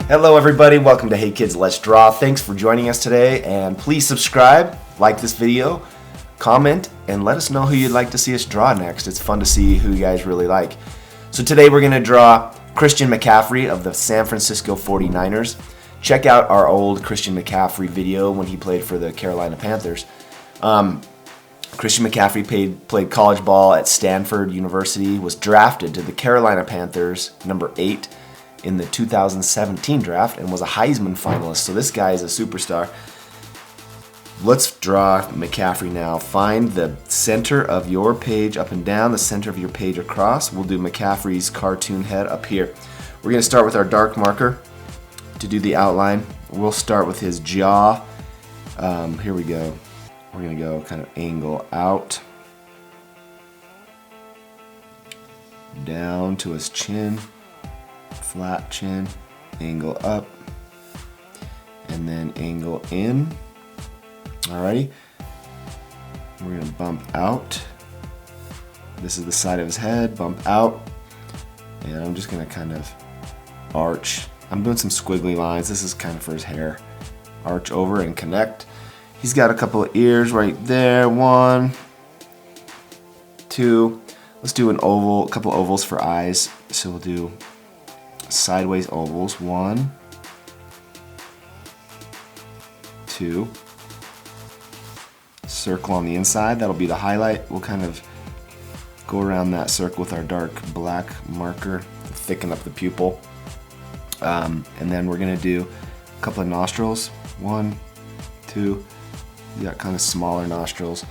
Hello everybody, welcome to Hey Kids Let's Draw. Thanks for joining us today, and please subscribe, like this video, comment, and let us know who you'd like to see us draw next. It's fun to see who you guys really like. So today we're going to draw Christian McCaffrey of the San Francisco 49ers. Check out our old Christian McCaffrey video when he played for the Carolina Panthers. Christian McCaffrey played college ball at Stanford University, was drafted to the Carolina Panthers, number 8, in the 2017 draft, and was a Heisman finalist. So this guy is a superstar. Let's draw McCaffrey now. Find the center of your page up and down, the center of your page across. We'll do McCaffrey's cartoon head up here. We're going to start with our dark marker to do the outline. We'll start with his jaw. Here we go. We're going to go kind of angle out, down to his chin, flat chin, angle up, and then angle in. Alrighty. We're going to bump out. This is the side of his head, bump out. And I'm just going to kind of arch. I'm doing some squiggly lines. This is kind of for his hair. Arch over and connect. He's got a couple of ears right there. 1, 2. Let's do an oval, a couple of ovals for eyes. So we'll do sideways ovals. 1, 2. Circle on the inside. That'll be the highlight. We'll kind of go around that circle with our dark black marker, thicken up the pupil. And then we're going to do a couple of nostrils. 1, 2. We got kind of smaller nostrils.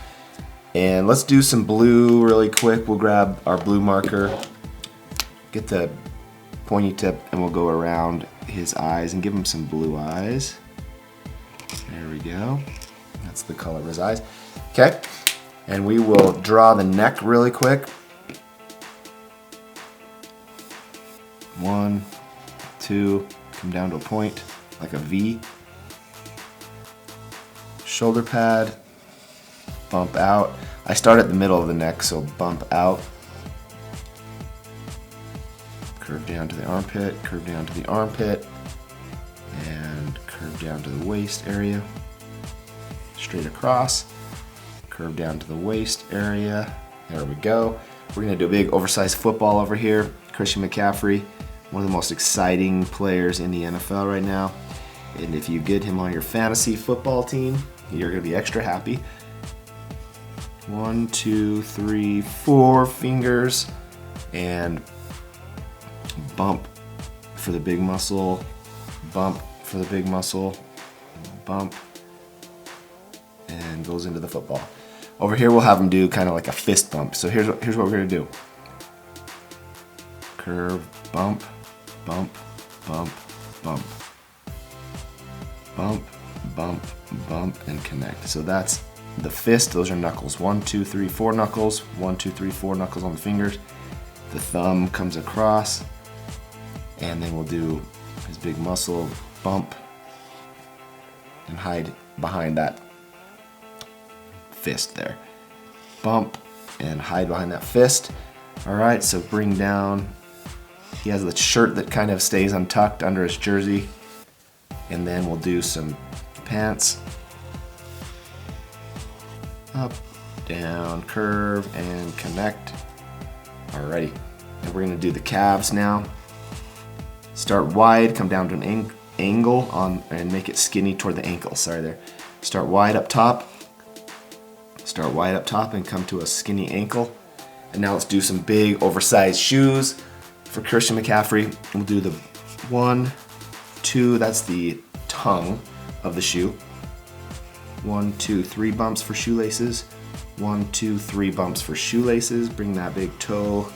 And let's do some blue really quick. We'll grab our blue marker, get the pointy tip, and we'll go around his eyes and give him some blue eyes. There we go. That's the color of his eyes. Okay, and we will draw the neck really quick. 1, 2, come down to a point like a V. Shoulder pad, bump out. I start at the middle of the neck, so bump out. Curve down to the armpit, curve down to the armpit, and curve down to the waist area. Straight across, curve down to the waist area. There we go. We're gonna do a big oversized football over here. Christian McCaffrey, one of the most exciting players in the NFL right now. And if you get him on your fantasy football team, you're gonna be extra happy. 1, 2, 3, 4 fingers, and bump for the big muscle, bump for the big muscle, bump, and goes into the football. Over here we'll have him do kind of like a fist bump. So here's what we're gonna do. Curve, bump, bump, bump, bump, bump, bump, bump, and connect. So that's the fist. Those are knuckles. 1, 2, 3, 4 knuckles. 1, 2, 3, 4 knuckles on the fingers. The thumb comes across, and then we'll do his big muscle, bump, and hide behind that fist there. Bump and hide behind that fist. All right, so bring down. He has the shirt that kind of stays untucked under his jersey. And then we'll do some pants. Up, down, curve, and connect. Alrighty. And we're gonna do the calves now. Start wide, come down to an angle and make it skinny toward the ankle. Sorry there. Start wide up top. Start wide up top and come to a skinny ankle. And now let's do some big oversized shoes for Christian McCaffrey. We'll do the 1, 2, that's the tongue of the shoe. 1, 2, 3 bumps for shoelaces. 1, 2, 3 bumps for shoelaces. Bring that big toe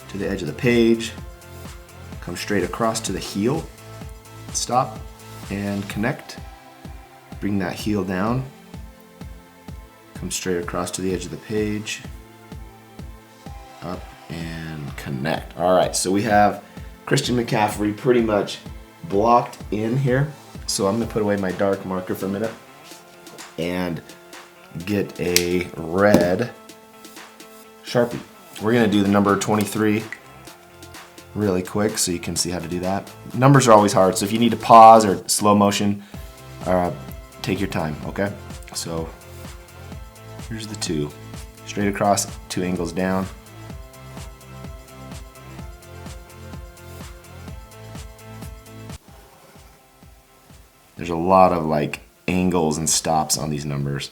to the edge of the page. Come straight across to the heel. Stop and connect. Bring that heel down. Come straight across to the edge of the page. Up and connect. All right, so we have Christian McCaffrey pretty much blocked in here. So I'm gonna put away my dark marker for a minute and get a red Sharpie. We're gonna do the number 23 really quick so you can see how to do that. Numbers are always hard, so if you need to pause or slow motion, take your time, okay? So here's the 2. Straight across, 2 angles down. There's a lot of like angles and stops on these numbers.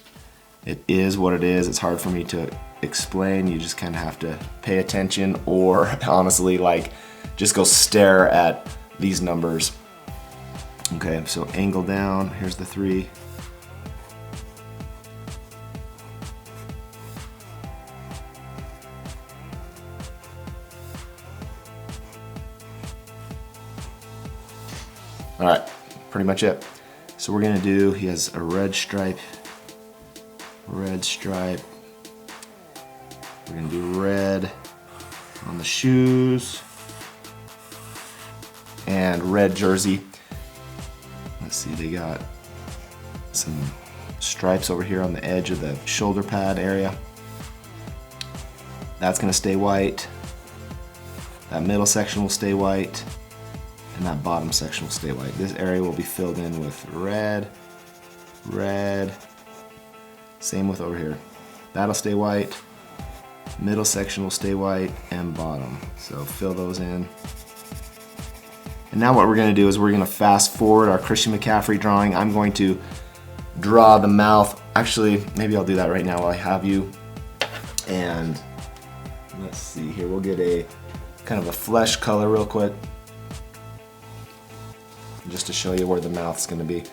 It is what it is. It's hard for me to explain. You just kind of have to pay attention, or honestly, like, just go stare at these numbers. Okay, so angle down, here's the 3. All right, pretty much it. So we're gonna do, he has a red stripe. We're gonna do red on the shoes and red jersey. Let's see, they got some stripes over here on the edge of the shoulder pad area. That's gonna stay white. That middle section will stay white, and that bottom section will stay white. This area will be filled in with red, red. Same with over here. That'll stay white. Middle section will stay white, and bottom. So fill those in. And now what we're gonna do is we're gonna fast forward our Christian McCaffrey drawing. I'm going to draw the mouth. Actually, maybe I'll do that right now while I have you. And let's see here, we'll get a kind of a flesh color real quick, just to show you where the mouth's gonna be.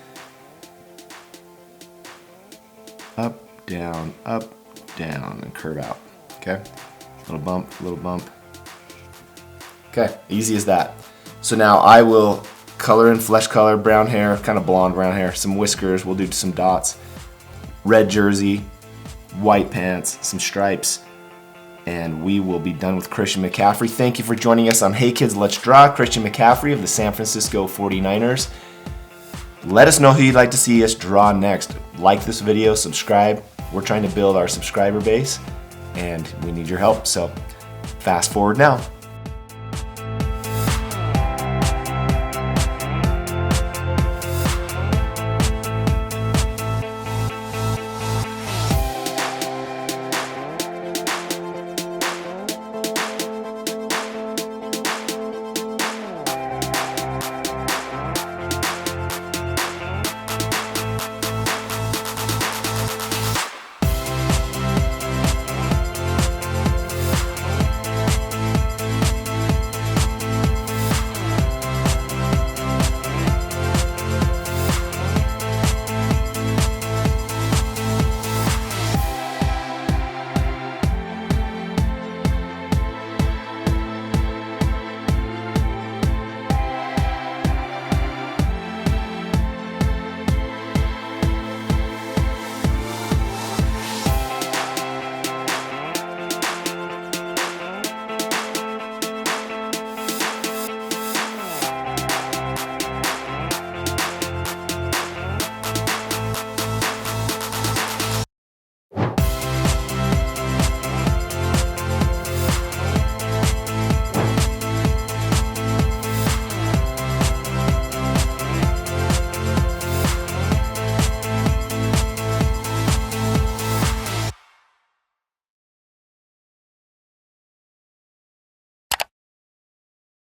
Up, down, and curve out, okay? Little bump. Okay, easy as that. So now I will color in flesh color, brown hair, kind of blonde brown hair, some whiskers, we'll do some dots, red jersey, white pants, some stripes, and we will be done with Christian McCaffrey. Thank you for joining us on Hey Kids, Let's Draw. Christian McCaffrey of the San Francisco 49ers. Let us know who you'd like to see us draw next. Like this video, subscribe. We're trying to build our subscriber base, and we need your help, so fast forward now.